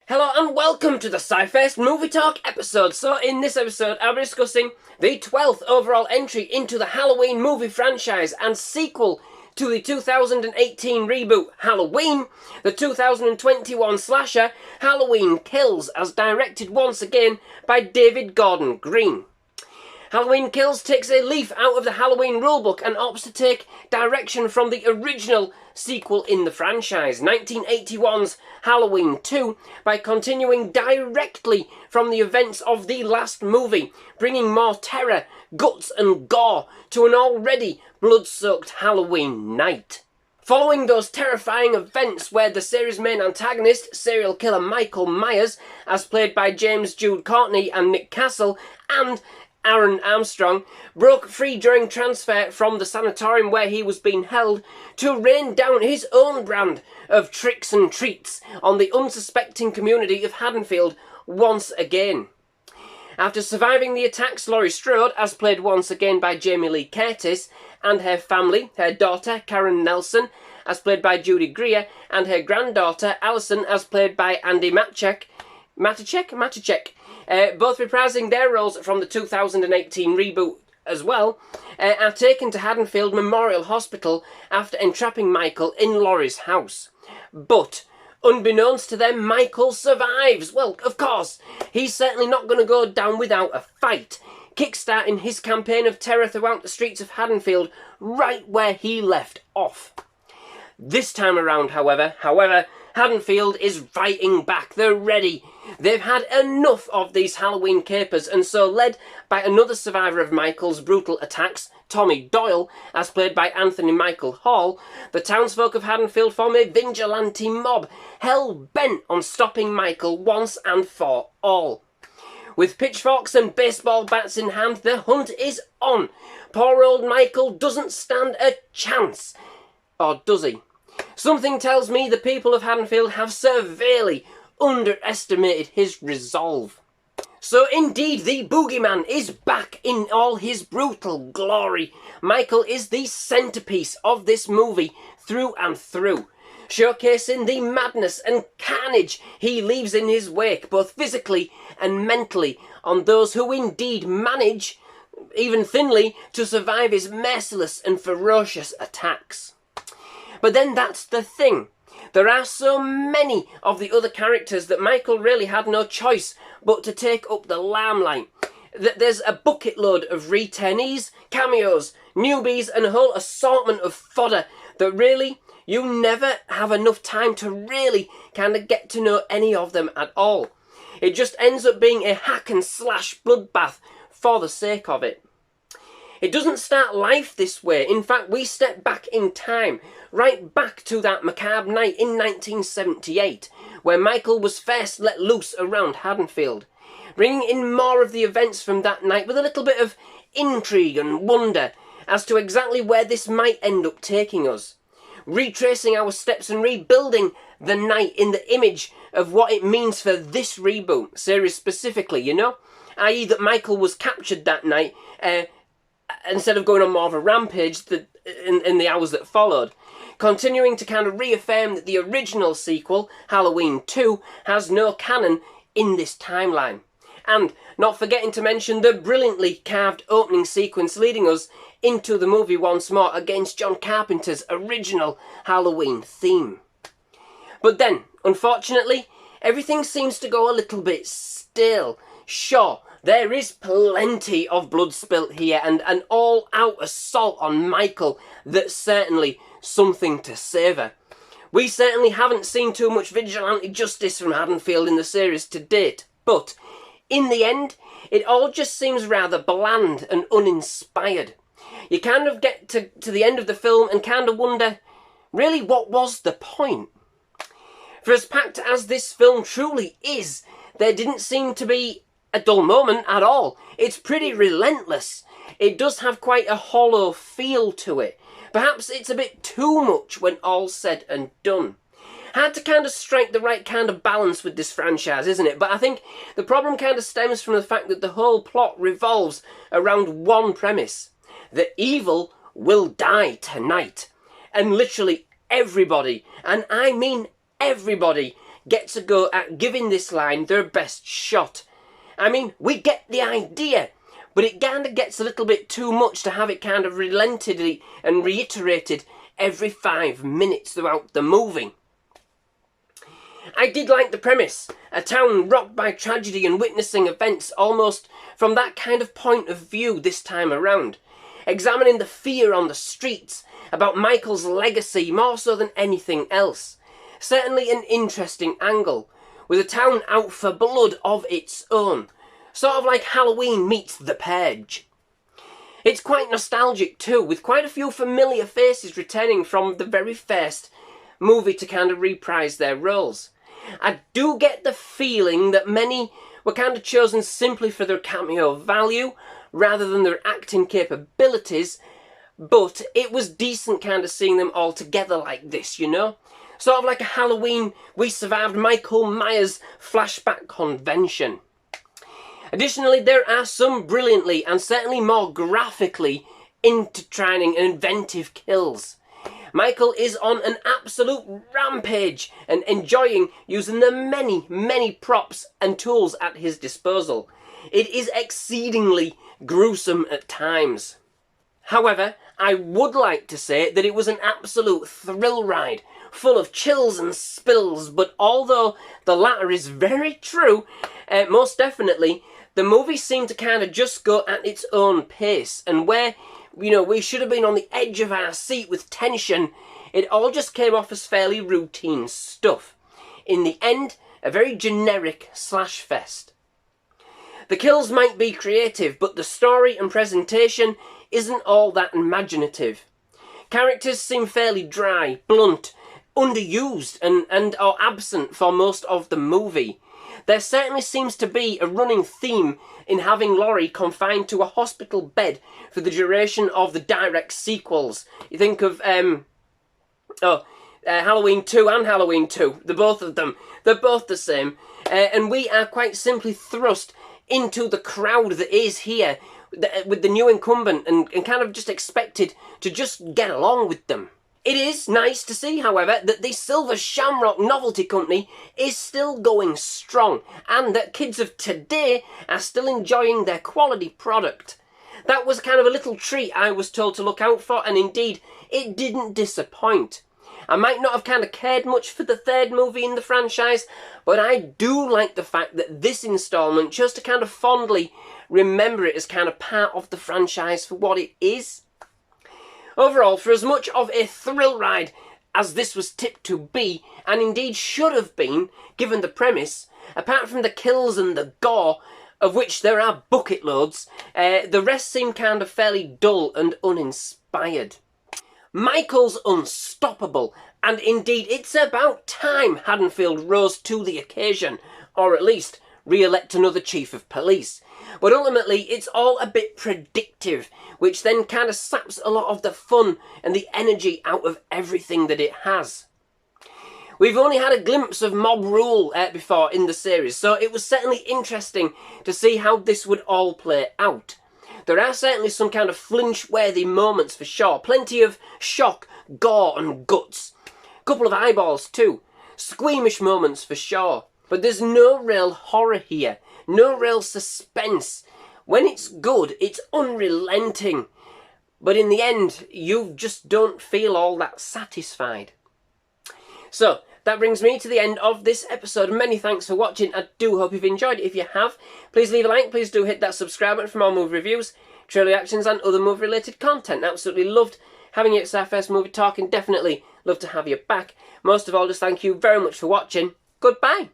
Hello and welcome to the SciFirst MovieTalk episode. So in this episode I'll be discussing the 12th overall entry into the Halloween movie franchise and sequel to the 2018 reboot Halloween, the 2021 slasher Halloween Kills, as directed once again by David Gordon Green. Halloween Kills takes a leaf out of the Halloween rulebook and opts to take direction from the original sequel in the franchise, 1981's Halloween 2, by continuing directly from the events of the last movie, bringing more terror, guts and gore to an already blood-soaked Halloween night. Following those terrifying events where the series' main antagonist, serial killer Michael Myers, as played by James Jude Courtney and Nick Castle, and Airon Armstrong, broke free during transfer from the sanatorium where he was being held to rain down his own brand of tricks and treats on the unsuspecting community of Haddonfield once again. After surviving the attacks, Laurie Strode, as played once again by Jamie Lee Curtis, and her family, her daughter Karen Nelson, as played by Judy Greer, and her granddaughter Alison, as played by Andi Matichak, both reprising their roles from the 2018 reboot as well, are taken to Haddonfield Memorial Hospital after entrapping Michael in Laurie's house. But, unbeknownst to them, Michael survives. Well, of course, he's certainly not going to go down without a fight, kickstarting his campaign of terror throughout the streets of Haddonfield right where he left off. This time around, however, Haddonfield is fighting back. They're ready. They've had enough of these Halloween capers, and so, led by another survivor of Michael's brutal attacks, Tommy Doyle, as played by Anthony Michael Hall, the townsfolk of Haddonfield form a vigilante mob, hell-bent on stopping Michael once and for all. With pitchforks and baseball bats in hand, the hunt is on. Poor old Michael doesn't stand a chance. Or does he? Something tells me the people of Haddonfield have severely underestimated his resolve. So indeed, the boogeyman is back in all his brutal glory. Michael is the centrepiece of this movie through and through, showcasing the madness and carnage he leaves in his wake, both physically and mentally, on those who indeed manage, even thinly, to survive his merciless and ferocious attacks. But then that's the thing. There are so many of the other characters that Michael really had no choice but to take up the limelight. That there's a bucket load of returnees, cameos, newbies, and a whole assortment of fodder that really you never have enough time to really kind of get to know any of them at all. It just ends up being a hack and slash bloodbath for the sake of it. It doesn't start life this way. In fact, we step back in time, right back to that macabre night in 1978, where Michael was first let loose around Haddonfield, bringing in more of the events from that night with a little bit of intrigue and wonder as to exactly where this might end up taking us, retracing our steps and rebuilding the night in the image of what it means for this reboot series specifically, you know, i.e. that Michael was captured that night, instead of going on more of a rampage in the hours that followed, continuing to kind of reaffirm that the original sequel, Halloween 2, has no canon in this timeline. And not forgetting to mention the brilliantly carved opening sequence leading us into the movie once more against John Carpenter's original Halloween theme. But then, unfortunately, everything seems to go a little bit stale. Sure, there is plenty of blood spilt here and an all-out assault on Michael that's certainly something to savour. We certainly haven't seen too much vigilante justice from Haddonfield in the series to date, but in the end, it all just seems rather bland and uninspired. You kind of get to the end of the film and kind of wonder, really, what was the point? For as packed as this film truly is, there didn't seem to be a dull moment at all. It's pretty relentless. It does have quite a hollow feel to it. Perhaps it's a bit too much when all's said and done. Hard to kind of strike the right kind of balance with this franchise, isn't it? But I think the problem kind of stems from the fact that the whole plot revolves around one premise. The evil will die tonight. And literally everybody, and I mean everybody, gets a go at giving this line their best shot. I mean, we get the idea, but it kind of gets a little bit too much to have it kind of relented and reiterated every 5 minutes throughout the movie. I did like the premise, a town rocked by tragedy and witnessing events almost from that kind of point of view this time around, examining the fear on the streets about Michael's legacy more so than anything else. Certainly an interesting angle, with a town out for blood of its own, sort of like Halloween meets The Purge. It's quite nostalgic too, with quite a few familiar faces returning from the very first movie to kind of reprise their roles. I do get the feeling that many were kind of chosen simply for their cameo value rather than their acting capabilities, but it was decent kind of seeing them all together like this, you know? Sort of like a Halloween We Survived Michael Myers flashback convention. Additionally, there are some brilliantly and certainly more graphically intertwining and inventive kills. Michael is on an absolute rampage and enjoying using the many props and tools at his disposal. It is exceedingly gruesome at times. However, I would like to say that it was an absolute thrill ride, full of chills and spills, but although the latter is very true, most definitely, the movie seemed to kind of just go at its own pace, and where, you know, we should have been on the edge of our seat with tension, it all just came off as fairly routine stuff. In the end, a very generic slash fest. The kills might be creative, but the story and presentation isn't all that imaginative. Characters seem fairly dry, blunt, underused and are absent for most of the movie. There certainly seems to be a running theme in having Laurie confined to a hospital bed for the duration of the direct sequels. You think of Halloween 2 and Halloween 2, the both of them. They're both the same. And we are quite simply thrust into the crowd that is here with the new incumbent and kind of just expected to just get along with them. It is nice to see, however, that the Silver Shamrock Novelty Company is still going strong and that kids of today are still enjoying their quality product. That was kind of a little treat I was told to look out for, and indeed, it didn't disappoint. I might not have kind of cared much for the third movie in the franchise, but I do like the fact that this installment chose to kind of fondly remember it as kind of part of the franchise for what it is. Overall, for as much of a thrill ride as this was tipped to be, and indeed should have been, given the premise, apart from the kills and the gore, of which there are bucket loads, the rest seem kind of fairly dull and uninspired. Michael's unstoppable, and indeed it's about time Haddonfield rose to the occasion, or at least re-elect another chief of police. But ultimately, it's all a bit predictive, which then kind of saps a lot of the fun and the energy out of everything that it has. We've only had a glimpse of mob rule before in the series, so it was certainly interesting to see how this would all play out. There are certainly some kind of flinch-worthy moments for sure, plenty of shock, gore and guts. A couple of eyeballs too. Squeamish moments for sure. But there's no real horror here, no real suspense. When it's good, it's unrelenting. But in the end, you just don't feel all that satisfied. So, that brings me to the end of this episode. Many thanks for watching. I do hope you've enjoyed it. If you have, please leave a like. Please do hit that subscribe button for more movie reviews, trailer reactions and other movie-related content. Absolutely loved having you at SciFirst MovieTalk and definitely love to have you back. Most of all, just thank you very much for watching. Goodbye.